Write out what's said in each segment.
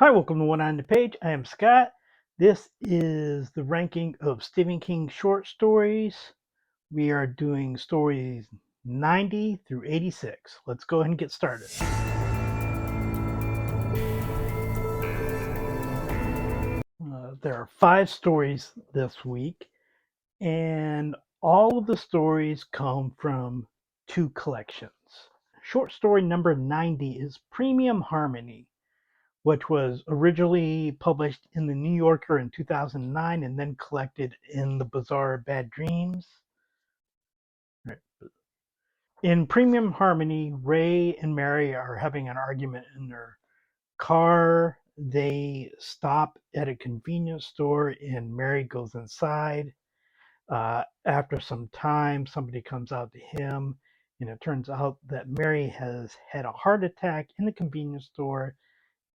Hi, welcome to One on the Page. I am Scott. This is the ranking of Stephen King short stories. We are doing stories 90 through 86. Let's go ahead and get started. There are 5 stories this week, and all of the stories come from 2 collections. Short story number 90 is Premium Harmony, which was originally published in the New Yorker in 2009 and then collected in the Bazaar of Bad Dreams. Right. In Premium Harmony, Ray and Mary are having an argument in their car. They stop at a convenience store and Mary goes inside. After some time, somebody comes out to him, and it turns out that Mary has had a heart attack in the convenience store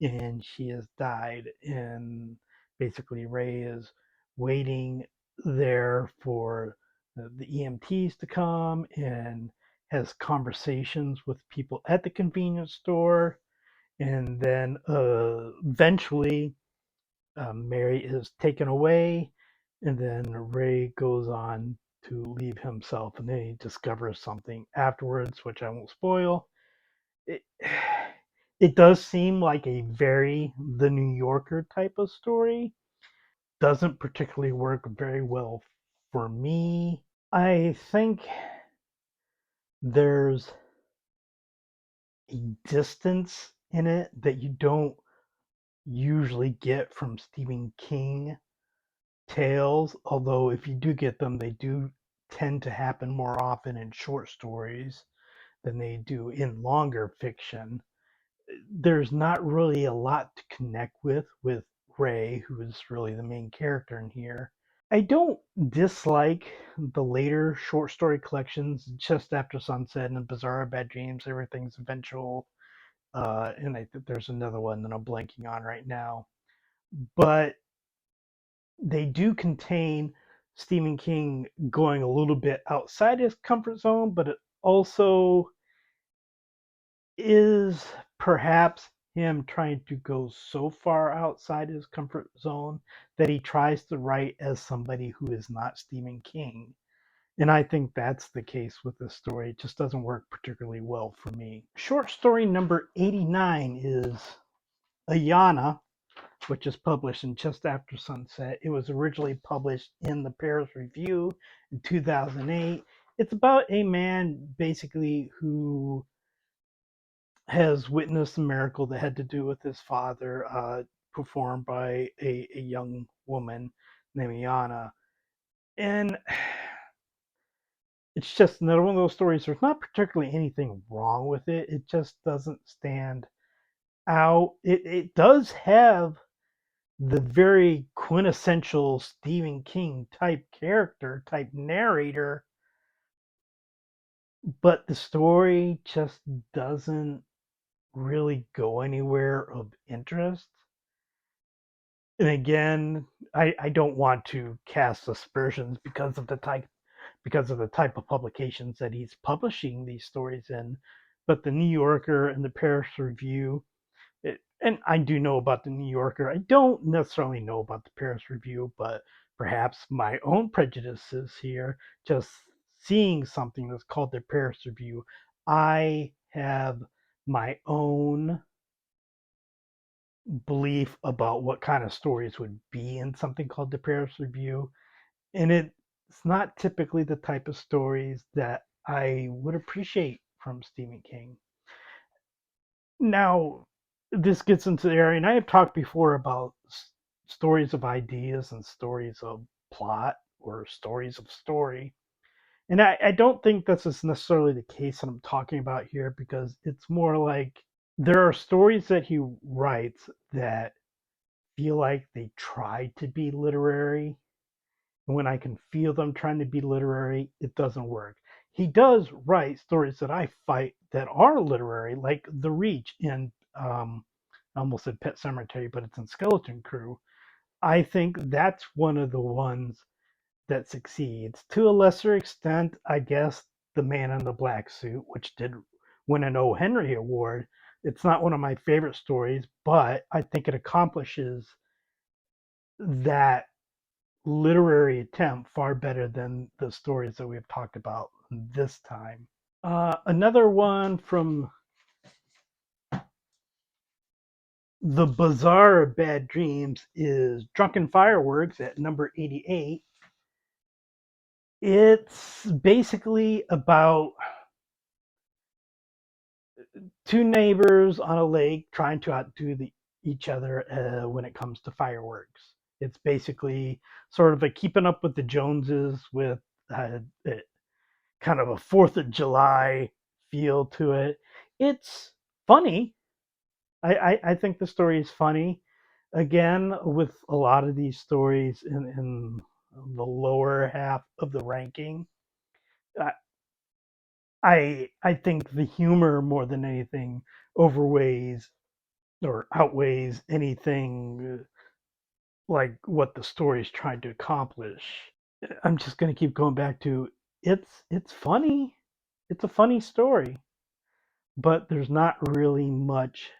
and she has died. And basically, Ray is waiting there for the EMTs to come and has conversations with people at the convenience store. And then eventually, Mary is taken away, and then Ray goes on to leave himself, and then he discovers something afterwards, which I won't spoil. It, it does seem like a very The New Yorker type of story. Doesn't particularly work very well for me. I think there's a distance in it that you don't usually get from Stephen King tales, although if you do get them, they do tend to happen more often in short stories than they do in longer fiction. There's not really a lot to connect with Ray, who is really the main character in here. I don't dislike the later short story collections, Just After Sunset and Bizarre Bad Dreams, Everything's Eventual, and I think there's another one that I'm blanking on right now. But they do contain Stephen King going a little bit outside his comfort zone, but it also is perhaps him trying to go so far outside his comfort zone that he tries to write as somebody who is not Stephen King. And I think that's the case with this story. It just doesn't work particularly well for me. Short story number 89 is Ayana, which is published in Just After Sunset. It was originally published in the Paris Review in 2008. It's about a man basically who has witnessed a miracle that had to do with his father, performed by a young woman named Yana. And it's just another one of those stories. There's not particularly anything wrong with it. It just doesn't stand out. It does have the very quintessential Stephen King type character, type narrator, but the story just doesn't really go anywhere of interest. And again, I don't want to cast aspersions because of the type of publications that he's publishing these stories in, but the New Yorker and the Paris Review, and I do know about the New Yorker. I don't necessarily know about the Paris Review, but perhaps my own prejudices here, just seeing something that's called the Paris Review, I have my own belief about what kind of stories would be in something called the Paris Review. And it's not typically the type of stories that I would appreciate from Stephen King. Now, this gets into the area, and I have talked before about stories of ideas and stories of plot or stories of story. And I don't think this is necessarily the case that I'm talking about here because it's more like there are stories that he writes that feel like they try to be literary. And when I can feel them trying to be literary, it doesn't work. He does write stories that I fight that are literary, like The Reach in, I almost said Pet Cemetery, but it's in Skeleton Crew. I think that's one of the ones that succeeds. To a lesser extent, I guess, The Man in the Black Suit, which did win an O. Henry Award, It's not one of my favorite stories, but I think it accomplishes that literary attempt far better than the stories that we've talked about this time. Another one from the Bazaar of Bad Dreams is Drunken Fireworks at number 88. It's basically about two neighbors on a lake trying to outdo each other when it comes to fireworks. It's basically sort of a keeping up with the Joneses with kind of a Fourth of July feel to it. It's funny. I think the story is funny. Again, with a lot of these stories in the lower half of the ranking, I, I think the humor more than anything overweighs or outweighs anything like what the story is trying to accomplish. I'm just going to keep going back to it's funny. It's a funny story, but there's not really much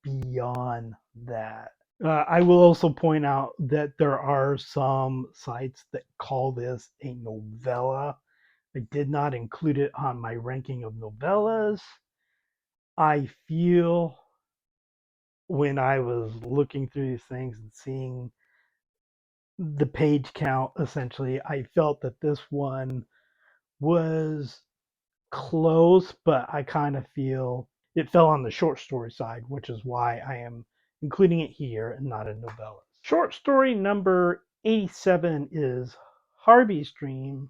beyond that. I will also point out that there are some sites that call this a novella. I did not include it on my ranking of novellas. I feel when I was looking through these things and seeing the page count, essentially, I felt that this one was close, but I kind of feel it fell on the short story side, which is why I am including it here and not in novellas. Short story number 87 is Harvey's Dream,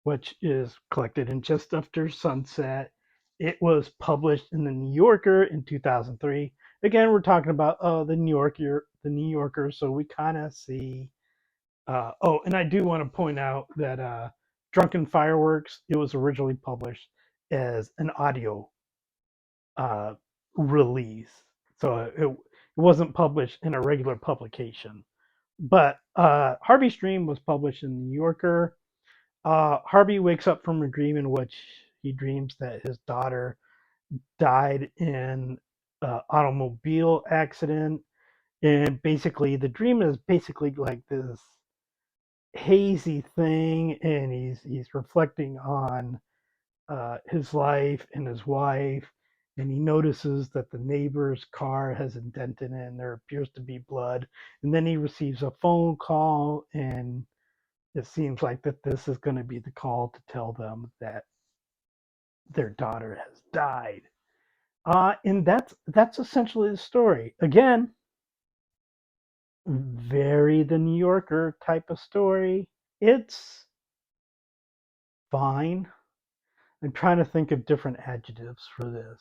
which is collected in Just After Sunset. It was published in the New Yorker in 2003. Again, we're talking about the New Yorker, so we kind of see. Oh, and I do want to point out that Drunken Fireworks, it was originally published as an audio uh, release, so it wasn't published in a regular publication. But Harvey's Dream was published in the New Yorker. Harvey wakes up from a dream in which he dreams that his daughter died in an automobile accident. And basically, the dream is basically like this hazy thing, and he's reflecting on his life and his wife, and he notices that the neighbor's car has a dent in it, and there appears to be blood. And then he receives a phone call, and it seems like that this is going to be the call to tell them that their daughter has died. And that's essentially the story. Again, very the New Yorker type of story. It's fine. I'm trying to think of different adjectives for this.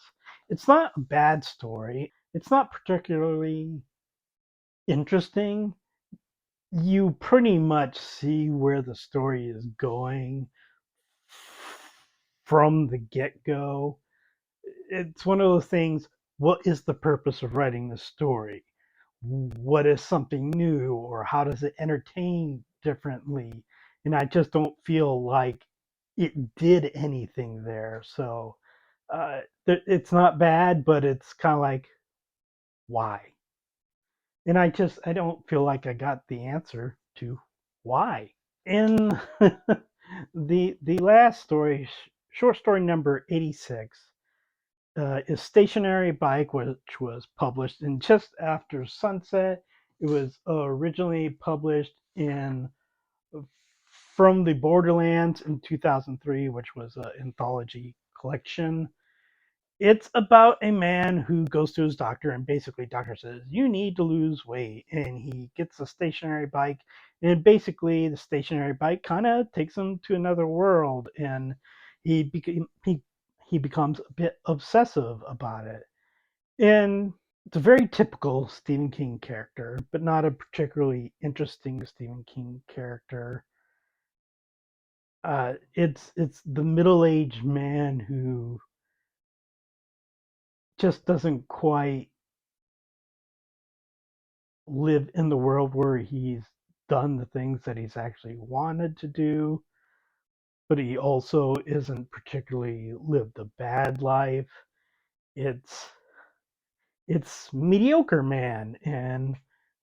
It's not a bad story. It's not particularly interesting. You pretty much see where the story is going from the get go. It's one of those things. What is the purpose of writing the story? What is something new, or how does it entertain differently? And I just don't feel like it did anything there. So it's not bad, but it's kind of like, why? And I don't feel like I got the answer to why. In the last story, short story number 86, is Stationary Bike, which was published in Just After Sunset. It was originally published in From the Borderlands in 2003, which was an anthology collection. It's about a man who goes to his doctor, and basically doctor says you need to lose weight, and he gets a stationary bike, and basically the stationary bike kind of takes him to another world, and he became he becomes a bit obsessive about it. And it's a very typical Stephen King character, but not a particularly interesting Stephen King character. It's the middle-aged man who just doesn't quite live in the world where he's done the things that he's actually wanted to do, but he also isn't particularly lived a bad life. It's it's Mediocre Man, and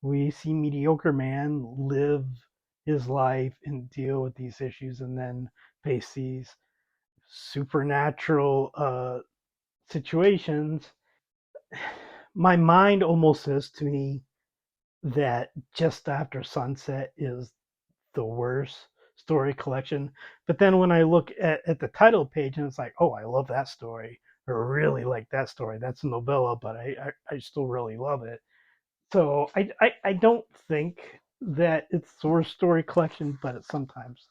we see Mediocre Man live his life and deal with these issues, and then face these supernatural situations. My mind almost says to me that Just After Sunset is the worst story collection. But then when I look at the title page and it's like, oh, I love that story, or really like that story. That's a novella, but I still really love it. So I don't think that it's the worst story collection, but it sometimes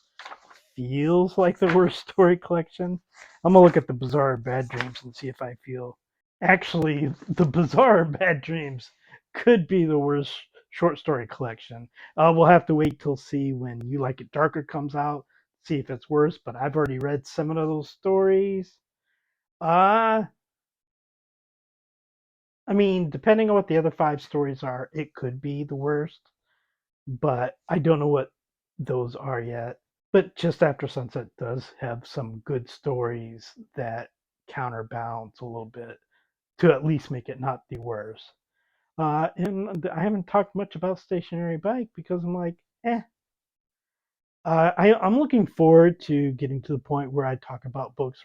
feels like the worst story collection. I'm gonna look at the Bizarre Bad Dreams and see if I feel actually the Bizarre Bad Dreams could be the worst short story collection. We'll have to wait till see when You Like It Darker comes out, see if it's worse. But I've already read 7 of those stories. Uh I mean, depending on what the other 5 stories are, it could be the worst, but I don't know what those are yet. But Just After Sunset does have some good stories that counterbalance a little bit to at least make it not the worst. And I haven't talked much about Stationary Bike because I'm like, eh. I'm looking forward to getting to the point where I talk about books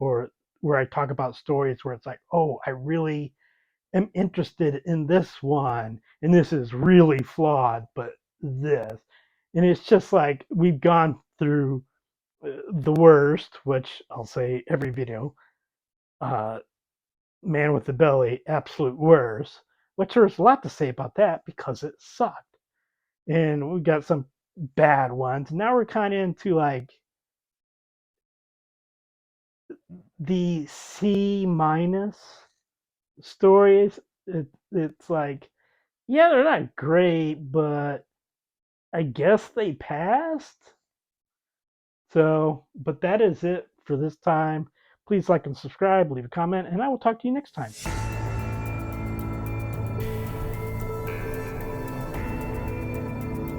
or where I talk about stories where it's like, oh, I really am interested in this one, and this is really flawed, but this. And it's just like we've gone through the worst, which I'll say every video, uh, Man with the Belly, absolute worst, which there's a lot to say about that because it sucked. And we got some bad ones. Now we're kind of into like the C minus stories. It's like, yeah, they're not great, but I guess they passed. So, but that is it for this time. Please like and subscribe, leave a comment, and I will talk to you next time.